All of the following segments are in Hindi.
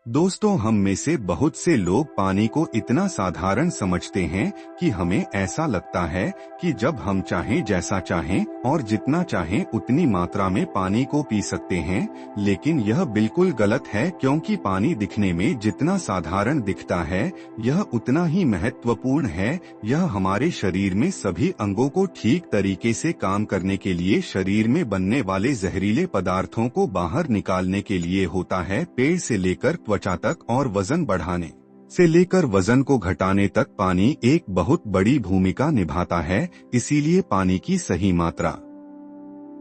दोस्तों, हम में से बहुत से लोग पानी को इतना साधारण समझते हैं कि हमें ऐसा लगता है कि जब हम चाहें, जैसा चाहें और जितना चाहें उतनी मात्रा में पानी को पी सकते हैं। लेकिन यह बिल्कुल गलत है, क्योंकि पानी दिखने में जितना साधारण दिखता है यह उतना ही महत्वपूर्ण है। यह हमारे शरीर में सभी अंगों को ठीक तरीके से काम करने के लिए, शरीर में बनने वाले जहरीले पदार्थों को बाहर निकालने के लिए होता है। पेट से लेकर त्वचा तक और वजन बढ़ाने से लेकर वजन को घटाने तक पानी एक बहुत बड़ी भूमिका निभाता है। इसीलिए पानी की सही मात्रा,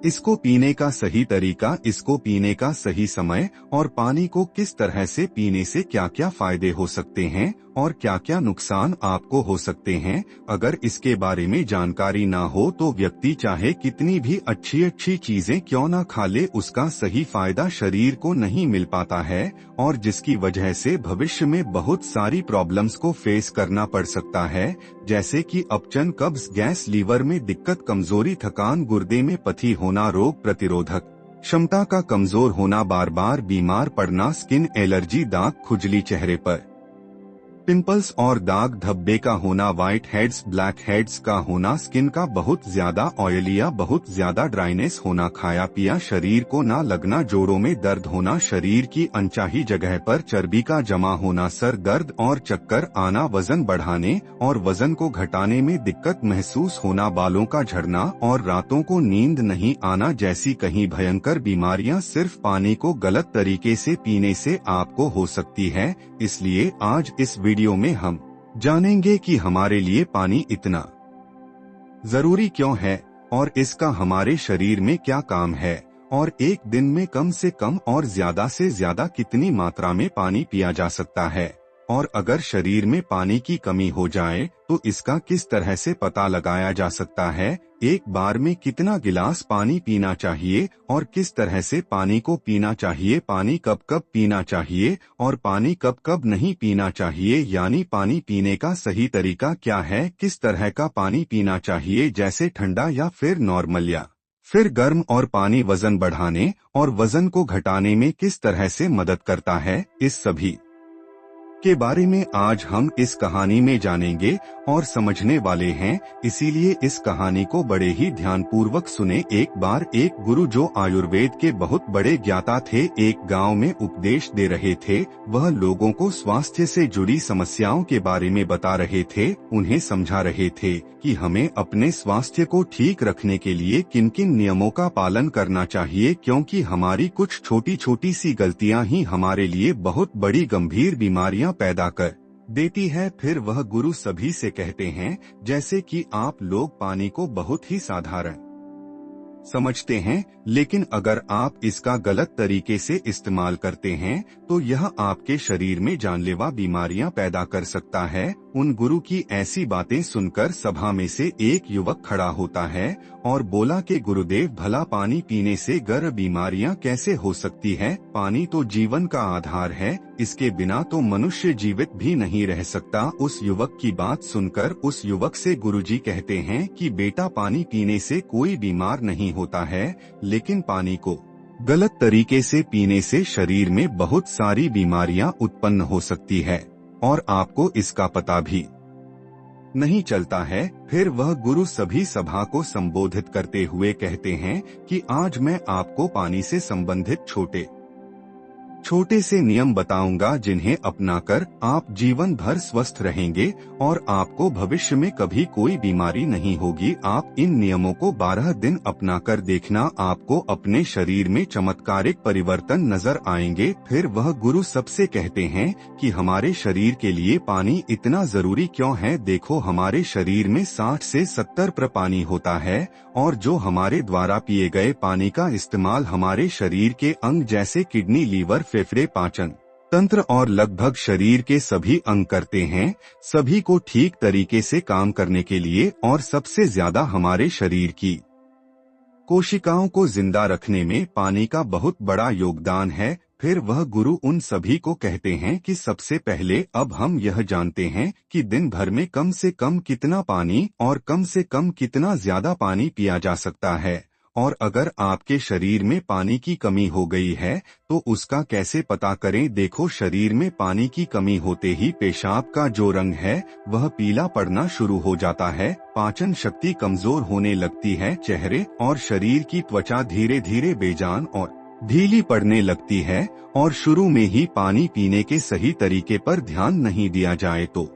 इसको पीने का सही तरीका, इसको पीने का सही समय और पानी को किस तरह से पीने से क्या क्या फायदे हो सकते हैं और क्या क्या नुकसान आपको हो सकते हैं, अगर इसके बारे में जानकारी ना हो तो व्यक्ति चाहे कितनी भी अच्छी अच्छी चीजें क्यों ना खा ले, उसका सही फायदा शरीर को नहीं मिल पाता है और जिसकी वजह से भविष्य में बहुत सारी प्रॉब्लम्स को फेस करना पड़ सकता है, जैसे कि अपचन, कब्ज, गैस, लीवर में दिक्कत, कमजोरी, थकान, गुर्दे में पथरी होना, रोग प्रतिरोधक क्षमता का कमजोर होना, बार बार बीमार पड़ना, स्किन एलर्जी, दाग, खुजली, चेहरे पर पिंपल्स और दाग धब्बे का होना, व्हाइट हेड्स, ब्लैक हेड्स का होना, स्किन का बहुत ज्यादा ऑयली या बहुत ज्यादा ड्राइनेस होना, खाया पिया शरीर को ना लगना, जोड़ों में दर्द होना, शरीर की अनचाही जगह पर चर्बी का जमा होना, सर दर्द और चक्कर आना, वजन बढ़ाने और वजन को घटाने में दिक्कत महसूस होना, बालों का झड़ना और रातों को नींद नहीं आना जैसी कहीं भयंकर बीमारियां सिर्फ पानी को गलत तरीके से पीने से आपको हो सकती है। इसलिए आज इस वीडियो में हम जानेंगे कि हमारे लिए पानी इतना जरूरी क्यों है और इसका हमारे शरीर में क्या काम है, और एक दिन में कम से कम और ज्यादा से ज्यादा कितनी मात्रा में पानी पिया जा सकता है, और अगर शरीर में पानी की कमी हो जाए तो इसका किस तरह से पता लगाया जा सकता है, एक बार में कितना गिलास पानी पीना चाहिए और किस तरह से पानी को पीना चाहिए, पानी कब कब पीना चाहिए और पानी कब कब नहीं पीना चाहिए, यानी पानी पीने का सही तरीका क्या है, किस तरह का पानी पीना चाहिए, जैसे ठंडा या फिर नॉर्मल या फिर गर्म, और पानी वजन बढ़ाने और वजन को घटाने में किस तरह से मदद करता है, इस सभी के बारे में आज हम इस कहानी में जानेंगे और समझने वाले हैं। इसीलिए इस कहानी को बड़े ही ध्यानपूर्वक सुने। एक बार एक गुरु जो आयुर्वेद के बहुत बड़े ज्ञाता थे, एक गांव में उपदेश दे रहे थे। वह लोगों को स्वास्थ्य से जुड़ी समस्याओं के बारे में बता रहे थे, उन्हें समझा रहे थे कि हमें अपने स्वास्थ्य को ठीक रखने के लिए किन किन नियमों का पालन करना चाहिए, क्योंकि हमारी कुछ छोटी छोटी सी गलतियां ही हमारे लिए बहुत बड़ी गंभीर बीमारियां पैदा कर देती है। फिर वह गुरु सभी से कहते हैं, जैसे कि आप लोग पानी को बहुत ही साधारण समझते हैं, लेकिन अगर आप इसका गलत तरीके से इस्तेमाल करते हैं तो यह आपके शरीर में जानलेवा बीमारियां पैदा कर सकता है। उन गुरु की ऐसी बातें सुनकर सभा में से एक युवक खड़ा होता है और बोला कि गुरुदेव, भला पानी पीने से गर बीमारियां कैसे हो सकती है, पानी तो जीवन का आधार है, इसके बिना तो मनुष्य जीवित भी नहीं रह सकता। उस युवक की बात सुनकर उस युवक से गुरुजी कहते हैं कि बेटा, पानी पीने से कोई बीमार नहीं होता है, लेकिन पानी को गलत तरीके से पीने से शरीर में बहुत सारी बीमारियां उत्पन्न हो सकती है और आपको इसका पता भी नहीं चलता है। फिर वह गुरु सभी सभा को संबोधित करते हुए कहते हैं कि आज मैं आपको पानी से संबंधित छोटे छोटे से नियम बताऊंगा, जिन्हें अपनाकर आप जीवन भर स्वस्थ रहेंगे और आपको भविष्य में कभी कोई बीमारी नहीं होगी। आप इन नियमों को 12 दिन अपनाकर देखना, आपको अपने शरीर में चमत्कारिक परिवर्तन नजर आएंगे। फिर वह गुरु सबसे कहते हैं कि हमारे शरीर के लिए पानी इतना जरूरी क्यों है। देखो, हमारे शरीर में 60 से 70% पानी होता है और जो हमारे द्वारा पिए गए पानी का इस्तेमाल हमारे शरीर के अंग जैसे किडनी, लीवर, फेफड़े, पाचन तंत्र और लगभग शरीर के सभी अंग करते हैं, सभी को ठीक तरीके से काम करने के लिए, और सबसे ज्यादा हमारे शरीर की कोशिकाओं को जिंदा रखने में पानी का बहुत बड़ा योगदान है। फिर वह गुरु उन सभी को कहते हैं कि सबसे पहले अब हम यह जानते हैं कि दिन भर में कम से कम कितना पानी और कम से कम कितना ज्यादा पानी पिया जा सकता है, और अगर आपके शरीर में पानी की कमी हो गई है तो उसका कैसे पता करें? देखो, शरीर में पानी की कमी होते ही पेशाब का जो रंग है वह पीला पड़ना शुरू हो जाता है, पाचन शक्ति कमजोर होने लगती है, चेहरे और शरीर की त्वचा धीरे धीरे बेजान और ढीली पड़ने लगती है, और शुरू में ही पानी पीने के सही तरीके पर ध्यान नहीं दिया जाए तो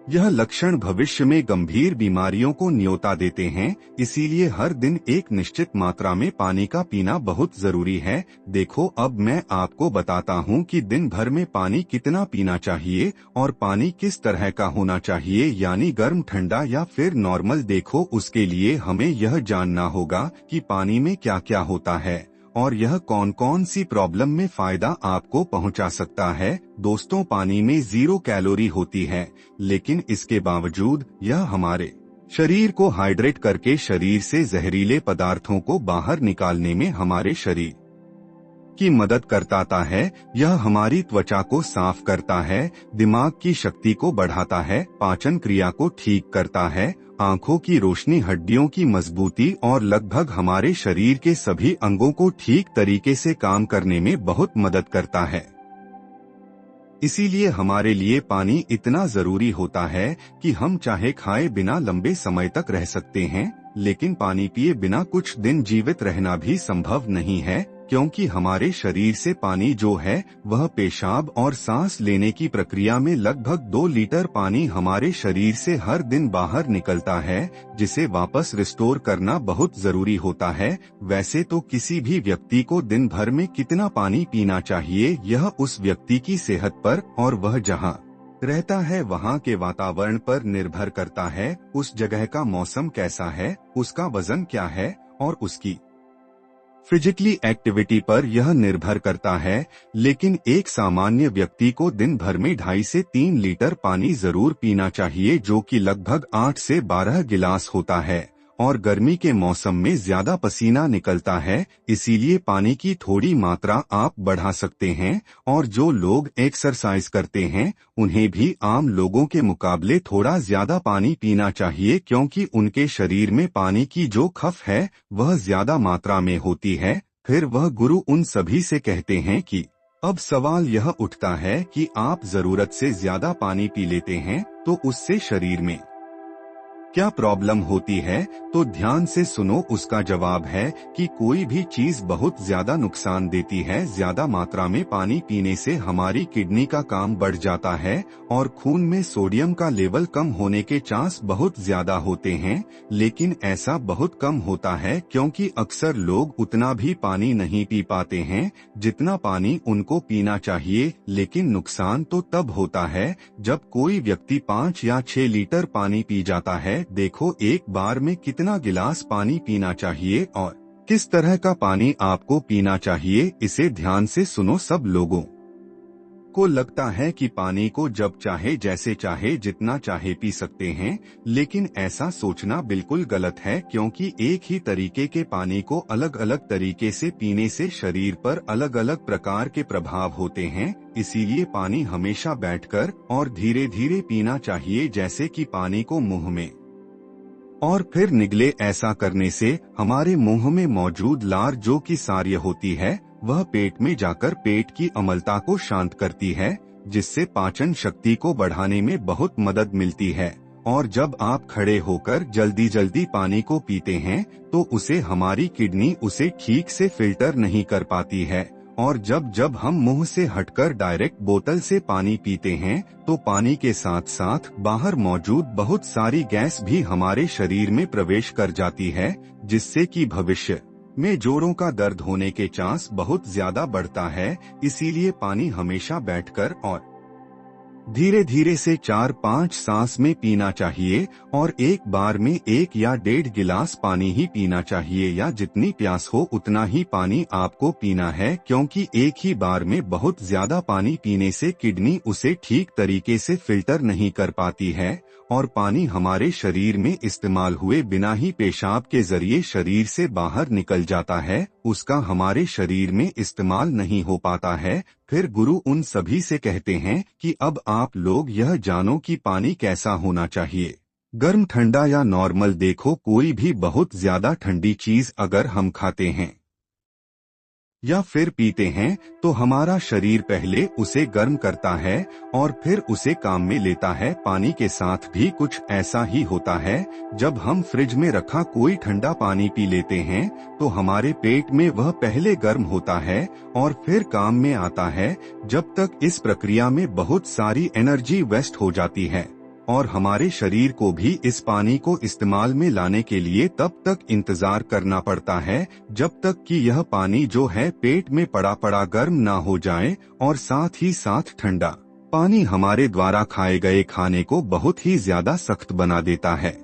यह लक्षण भविष्य में गंभीर बीमारियों को न्योता देते हैं। इसीलिए हर दिन एक निश्चित मात्रा में पानी का पीना बहुत जरूरी है। देखो, अब मैं आपको बताता हूँ कि दिन भर में पानी कितना पीना चाहिए और पानी किस तरह का होना चाहिए, यानी गर्म, ठंडा या फिर नॉर्मल। देखो, उसके लिए हमें यह जानना होगा कि पानी में क्या क्या होता है और यह कौन कौन सी प्रॉब्लम में फायदा आपको पहुंचा सकता है। दोस्तों, पानी में 0 कैलोरी होती है, लेकिन इसके बावजूद यह हमारे शरीर को हाइड्रेट करके शरीर से जहरीले पदार्थों को बाहर निकालने में हमारे शरीर की मदद करता है। यह हमारी त्वचा को साफ करता है, दिमाग की शक्ति को बढ़ाता है, पाचन क्रिया को ठीक करता है, आंखों की रोशनी, हड्डियों की मजबूती और लगभग हमारे शरीर के सभी अंगों को ठीक तरीके से काम करने में बहुत मदद करता है। इसीलिए हमारे लिए पानी इतना जरूरी होता है कि हम चाहे खाए बिना लंबे समय तक रह सकते हैं, लेकिन पानी पिए बिना कुछ दिन जीवित रहना भी संभव नहीं है, क्योंकि हमारे शरीर से पानी जो है वह पेशाब और सांस लेने की प्रक्रिया में लगभग 2 लीटर पानी हमारे शरीर से हर दिन बाहर निकलता है, जिसे वापस रिस्टोर करना बहुत जरूरी होता है। वैसे तो किसी भी व्यक्ति को दिन भर में कितना पानी पीना चाहिए यह उस व्यक्ति की सेहत पर और वह जहाँ रहता है वहाँ के वातावरण पर निर्भर करता है। उस जगह का मौसम कैसा है, उसका वजन क्या है और उसकी फिजिकली एक्टिविटी पर यह निर्भर करता है। लेकिन एक सामान्य व्यक्ति को दिन भर में 2.5 से 3 लीटर पानी जरूर पीना चाहिए, जो कि लगभग 8 से 12 गिलास होता है। और गर्मी के मौसम में ज्यादा पसीना निकलता है, इसीलिए पानी की थोड़ी मात्रा आप बढ़ा सकते हैं। और जो लोग एक्सरसाइज करते हैं उन्हें भी आम लोगों के मुकाबले थोड़ा ज्यादा पानी पीना चाहिए, क्योंकि उनके शरीर में पानी की जो खपत है वह ज्यादा मात्रा में होती है। फिर वह गुरु उन सभी से कहते हैं कि अब सवाल यह उठता है कि आप जरूरत से ज्यादा पानी पी लेते हैं तो उससे शरीर में क्या प्रॉब्लम होती है? तो ध्यान से सुनो, उसका जवाब है कि कोई भी चीज बहुत ज्यादा नुकसान देती है। ज्यादा मात्रा में पानी पीने से हमारी किडनी का काम बढ़ जाता है और खून में सोडियम का लेवल कम होने के चांस बहुत ज्यादा होते हैं। लेकिन ऐसा बहुत कम होता है क्योंकि अक्सर लोग उतना भी पानी नहीं पी पाते हैं जितना पानी उनको पीना चाहिए। लेकिन नुकसान तो तब होता है जब कोई व्यक्ति 5 या 6 लीटर पानी पी जाता है। देखो, एक बार में कितना गिलास पानी पीना चाहिए और किस तरह का पानी आपको पीना चाहिए, इसे ध्यान से सुनो। सब लोगों को लगता है कि पानी को जब चाहे जैसे चाहे जितना चाहे पी सकते हैं, लेकिन ऐसा सोचना बिल्कुल गलत है, क्योंकि एक ही तरीके के पानी को अलग अलग तरीके से पीने से शरीर पर अलग अलग प्रकार के प्रभाव होते हैं। इसीलिए पानी हमेशा बैठकर और धीरे धीरे पीना चाहिए, जैसे कि पानी को मुंह में और फिर निगले। ऐसा करने से हमारे मुंह में मौजूद लार जो कि सार्य होती है वह पेट में जाकर पेट की अम्लता को शांत करती है, जिससे पाचन शक्ति को बढ़ाने में बहुत मदद मिलती है। और जब आप खड़े होकर जल्दी जल्दी पानी को पीते हैं तो उसे हमारी किडनी उसे ठीक से फिल्टर नहीं कर पाती है। और जब हम मुंह से हटकर डायरेक्ट बोतल से पानी पीते हैं तो पानी के साथ साथ बाहर मौजूद बहुत सारी गैस भी हमारे शरीर में प्रवेश कर जाती है, जिससे कि भविष्य में जोड़ों का दर्द होने के चांस बहुत ज्यादा बढ़ता है। इसीलिए पानी हमेशा बैठकर और धीरे धीरे से 4-5 सांस में पीना चाहिए और एक बार में 1 या 1.5 गिलास पानी ही पीना चाहिए, या जितनी प्यास हो उतना ही पानी आपको पीना है, क्योंकि एक ही बार में बहुत ज्यादा पानी पीने से किडनी उसे ठीक तरीके से फिल्टर नहीं कर पाती है और पानी हमारे शरीर में इस्तेमाल हुए बिना ही पेशाब के जरिए शरीर से बाहर निकल जाता है, उसका हमारे शरीर में इस्तेमाल नहीं हो पाता है। फिर गुरु उन सभी से कहते हैं कि अब आप लोग यह जानो कि पानी कैसा होना चाहिए। गर्म ठंडा या नॉर्मल, देखो कोई भी बहुत ज्यादा ठंडी चीज अगर हम खाते हैं या फिर पीते हैं तो हमारा शरीर पहले उसे गर्म करता है और फिर उसे काम में लेता है। पानी के साथ भी कुछ ऐसा ही होता है। जब हम फ्रिज में रखा कोई ठंडा पानी पी लेते हैं तो हमारे पेट में वह पहले गर्म होता है और फिर काम में आता है। जब तक इस प्रक्रिया में बहुत सारी एनर्जी वेस्ट हो जाती है और हमारे शरीर को भी इस पानी को इस्तेमाल में लाने के लिए तब तक इंतजार करना पड़ता है जब तक कि यह पानी जो है पेट में पड़ा पड़ा गर्म ना हो जाए और साथ ही साथ ठंडा पानी हमारे द्वारा खाए गए खाने को बहुत ही ज्यादा सख्त बना देता है,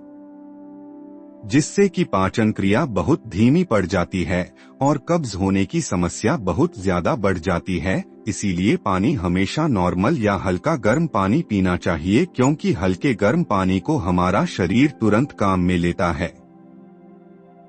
जिससे कि पाचन क्रिया बहुत धीमी पड़ जाती है और कब्ज होने की समस्या बहुत ज्यादा बढ़ जाती है। इसीलिए पानी हमेशा नॉर्मल या हल्का गर्म पानी पीना चाहिए, क्योंकि हल्के गर्म पानी को हमारा शरीर तुरंत काम में लेता है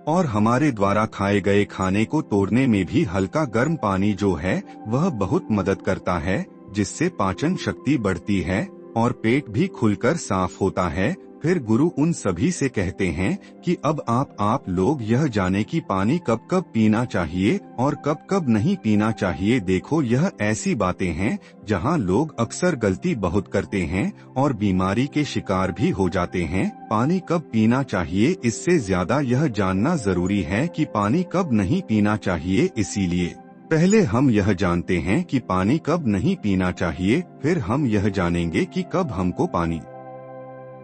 और हमारे द्वारा खाए गए खाने को तोड़ने में भी हल्का गर्म पानी जो है वह बहुत मदद करता है, जिससे पाचन शक्ति बढ़ती है और पेट भी खुलकर साफ होता है। फिर गुरु उन सभी से कहते हैं कि अब आप लोग यह जाने कि पानी कब कब पीना चाहिए और कब कब नहीं पीना चाहिए। देखो, यह ऐसी बातें हैं जहां लोग अक्सर गलती बहुत करते हैं और बीमारी के शिकार भी हो जाते हैं। पानी कब पीना चाहिए इससे ज्यादा यह जानना जरूरी है कि पानी कब नहीं पीना चाहिए। इसीलिए पहले हम यह जानते हैं कि पानी कब नहीं पीना चाहिए, फिर हम यह जानेंगे कि कब हमको पानी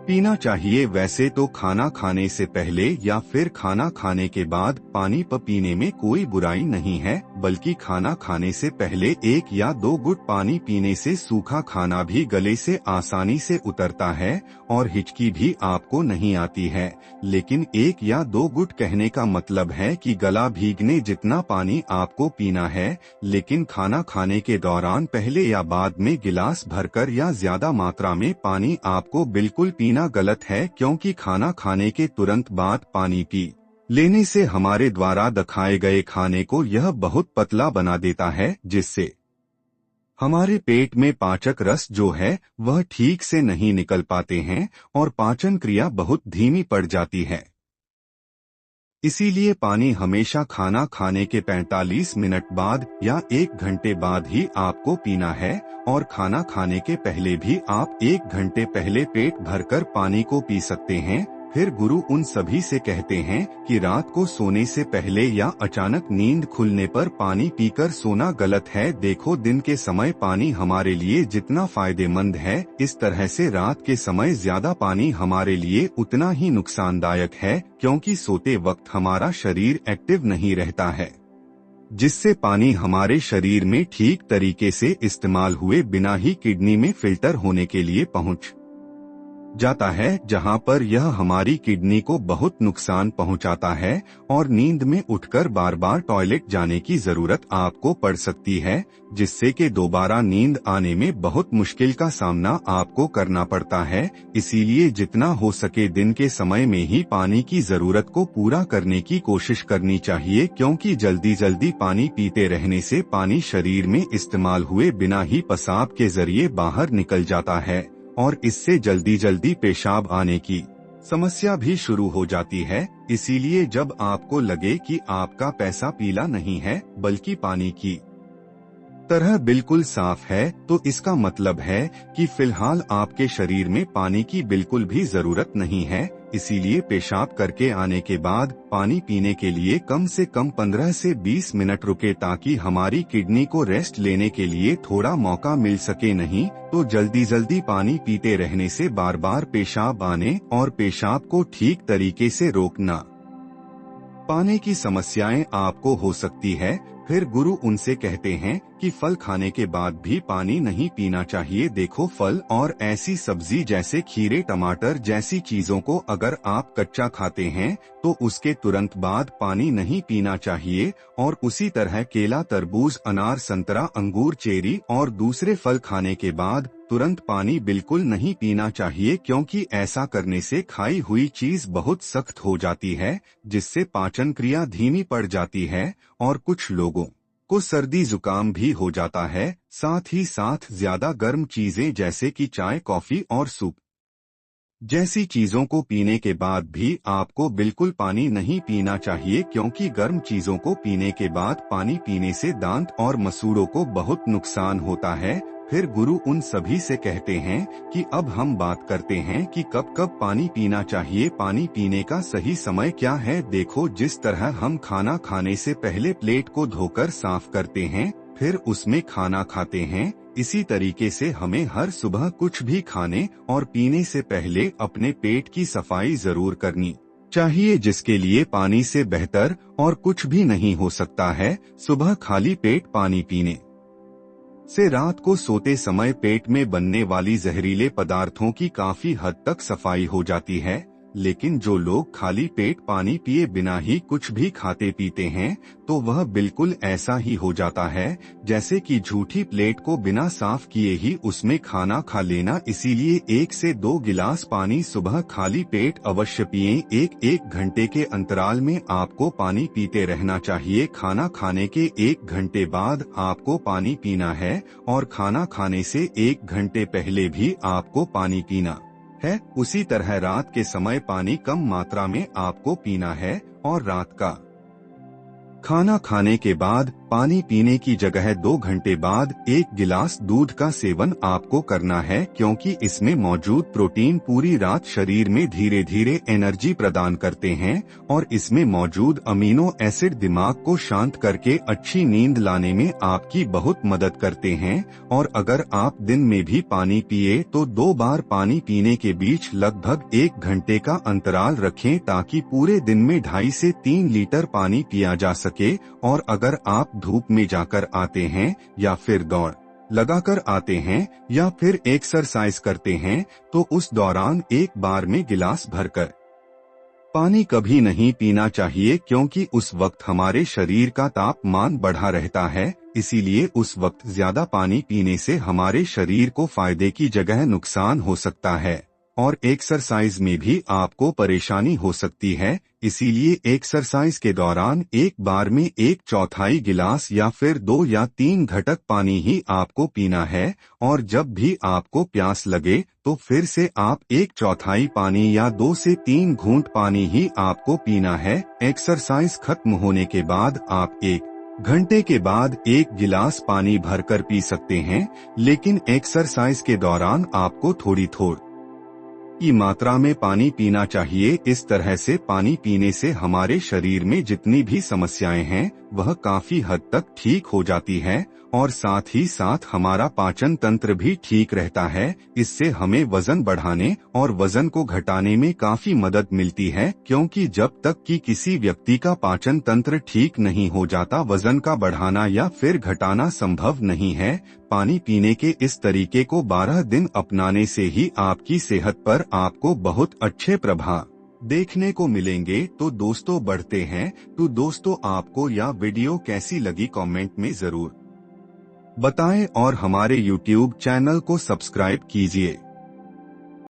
पीना चाहिए। वैसे तो खाना खाने से पहले या फिर खाना खाने के बाद पानी पीने में कोई बुराई नहीं है, बल्कि खाना खाने से पहले 1 या 2 घुट पानी पीने से सूखा खाना भी गले से आसानी से उतरता है और हिचकी भी आपको नहीं आती है। लेकिन 1 या 2 घुट कहने का मतलब है कि गला भीगने जितना पानी आपको पीना है। लेकिन खाना खाने के दौरान पहले या बाद में गिलास भरकर या ज्यादा मात्रा में पानी आपको बिल्कुल पीना गलत है, क्योंकि खाना खाने के तुरंत बाद पानी पी लेने से हमारे द्वारा खाए गए खाने को यह बहुत पतला बना देता है, जिससे हमारे पेट में पाचक रस जो है वह ठीक से नहीं निकल पाते हैं और पाचन क्रिया बहुत धीमी पड़ जाती है। इसीलिए पानी हमेशा खाना खाने के 45 मिनट बाद या 1 घंटे बाद ही आपको पीना है और खाना खाने के पहले भी आप 1 घंटे पहले पेट भरकर पानी को पी सकते हैं। फिर गुरु उन सभी से कहते हैं कि रात को सोने से पहले या अचानक नींद खुलने पर पानी पीकर सोना गलत है। देखो, दिन के समय पानी हमारे लिए जितना फायदेमंद है, इस तरह से रात के समय ज्यादा पानी हमारे लिए उतना ही नुकसानदायक है, क्योंकि सोते वक्त हमारा शरीर एक्टिव नहीं रहता है, जिससे पानी हमारे शरीर में ठीक तरीके से इस्तेमाल हुए बिना ही किडनी में फिल्टर होने के लिए पहुंच जाता है, जहां पर यह हमारी किडनी को बहुत नुकसान पहुंचाता है और नींद में उठकर बार बार टॉयलेट जाने की जरूरत आपको पड़ सकती है, जिससे कि दोबारा नींद आने में बहुत मुश्किल का सामना आपको करना पड़ता है। इसीलिए जितना हो सके दिन के समय में ही पानी की जरूरत को पूरा करने की कोशिश करनी चाहिए, क्योंकि जल्दी जल्दी पानी पीते रहने से पानी शरीर में इस्तेमाल हुए बिना ही पेशाब के जरिए बाहर निकल जाता है और इससे जल्दी जल्दी पेशाब आने की समस्या भी शुरू हो जाती है। इसीलिए जब आपको लगे कि आपका पैसा पीला नहीं है बल्कि पानी की तरह बिल्कुल साफ है, तो इसका मतलब है कि फिलहाल आपके शरीर में पानी की बिल्कुल भी जरूरत नहीं है। इसीलिए पेशाब करके आने के बाद पानी पीने के लिए कम से कम 15 से 20 मिनट रुके, ताकि हमारी किडनी को रेस्ट लेने के लिए थोड़ा मौका मिल सके। नहीं तो जल्दी जल्दी पानी पीते रहने से बार बार पेशाब आने और पेशाब को ठीक तरीके से रोकना पाने की समस्याएं आपको हो सकती है। फिर गुरु उनसे कहते हैं कि फल खाने के बाद भी पानी नहीं पीना चाहिए। देखो, फल और ऐसी सब्जी जैसे खीरे, टमाटर जैसी चीजों को अगर आप कच्चा खाते हैं तो उसके तुरंत बाद पानी नहीं पीना चाहिए, और उसी तरह केला, तरबूज, अनार, संतरा, अंगूर, चेरी और दूसरे फल खाने के बाद तुरंत पानी बिल्कुल नहीं पीना चाहिए, क्योंकि ऐसा करने से खाई हुई चीज बहुत सख्त हो जाती है, जिससे पाचन क्रिया धीमी पड़ जाती है और कुछ लोगों को सर्दी जुकाम भी हो जाता है। साथ ही साथ ज्यादा गर्म चीजें जैसे कि चाय, कॉफी और सूप जैसी चीजों को पीने के बाद भी आपको बिल्कुल पानी नहीं पीना चाहिए, क्योंकि गर्म चीजों को पीने के बाद पानी पीने से दांत और मसूड़ों को बहुत नुकसान होता है। फिर गुरु उन सभी से कहते हैं कि अब हम बात करते हैं कि कब कब पानी पीना चाहिए। पानी पीने का सही समय क्या है? देखो, जिस तरह हम खाना खाने से पहले प्लेट को धोकर साफ करते हैं, फिर उसमें खाना खाते हैं, इसी तरीके से हमें हर सुबह कुछ भी खाने और पीने से पहले अपने पेट की सफाई जरूर करनी चाहिए, जिसके लिए पानी से बेहतर और कुछ भी नहीं हो सकता है। सुबह खाली पेट पानी पीने से रात को सोते समय पेट में बनने वाली जहरीले पदार्थों की काफी हद तक सफाई हो जाती है। लेकिन जो लोग खाली पेट पानी पिए बिना ही कुछ भी खाते पीते हैं, तो वह बिल्कुल ऐसा ही हो जाता है जैसे कि झूठी प्लेट को बिना साफ किए ही उसमें खाना खा लेना। इसीलिए 1 से 2 गिलास पानी सुबह खाली पेट अवश्य पिएं। 1 घंटे के अंतराल में आपको पानी पीते रहना चाहिए। खाना खाने के 1 घंटे बाद आपको पानी पीना है और खाना खाने से 1 घंटे पहले भी आपको पानी पीना है। उसी तरह रात के समय पानी कम मात्रा में आपको पीना है और रात का खाना खाने के बाद पानी पीने की जगह 2 घंटे बाद 1 गिलास दूध का सेवन आपको करना है, क्योंकि इसमें मौजूद प्रोटीन पूरी रात शरीर में धीरे धीरे एनर्जी प्रदान करते हैं और इसमें मौजूद अमीनो एसिड दिमाग को शांत करके अच्छी नींद लाने में आपकी बहुत मदद करते हैं। और अगर आप दिन में भी पानी पिए तो 2 बार पानी पीने के बीच लगभग 1 घंटे का अंतराल रखें, ताकि पूरे दिन में 2.5 से 3 लीटर पानी पिया जा सके। और अगर आप धूप में जाकर आते हैं या फिर दौड़ लगाकर आते हैं या फिर एक्सरसाइज करते हैं, तो उस दौरान 1 बार में गिलास भरकर पानी कभी नहीं पीना चाहिए, क्योंकि उस वक्त हमारे शरीर का तापमान बढ़ा रहता है। इसीलिए उस वक्त ज्यादा पानी पीने से हमारे शरीर को फायदे की जगह नुकसान हो सकता है और एक्सरसाइज में भी आपको परेशानी हो सकती है। इसीलिए एक्सरसाइज के दौरान 1 बार में 1/4 गिलास या फिर 2 या 3 घटक पानी ही आपको पीना है। और जब भी आपको प्यास लगे तो फिर से आप 1/4 पानी या 2 से 3 घूंट पानी ही आपको पीना है। एक्सरसाइज खत्म होने के बाद आप 1 घंटे के बाद 1 गिलास पानी भरकर पी सकते हैं, लेकिन एक्सरसाइज के दौरान आपको थोड़ी की मात्रा में पानी पीना चाहिए। इस तरह से पानी पीने से हमारे शरीर में जितनी भी समस्याएं हैं वह काफी हद तक ठीक हो जाती है और साथ ही साथ हमारा पाचन तंत्र भी ठीक रहता है। इससे हमें वजन बढ़ाने और वजन को घटाने में काफी मदद मिलती है, क्योंकि जब तक कि किसी व्यक्ति का पाचन तंत्र ठीक नहीं हो जाता, वजन का बढ़ाना या फिर घटाना संभव नहीं है। पानी पीने के इस तरीके को 12 दिन अपनाने से ही आपकी सेहत पर आपको बहुत अच्छे प्रभाव देखने को मिलेंगे। तो दोस्तों बढ़ते हैं। तो दोस्तों आपको यह वीडियो कैसी लगी कमेंट में जरूर बताएं और हमारे YouTube चैनल को सब्सक्राइब कीजिए।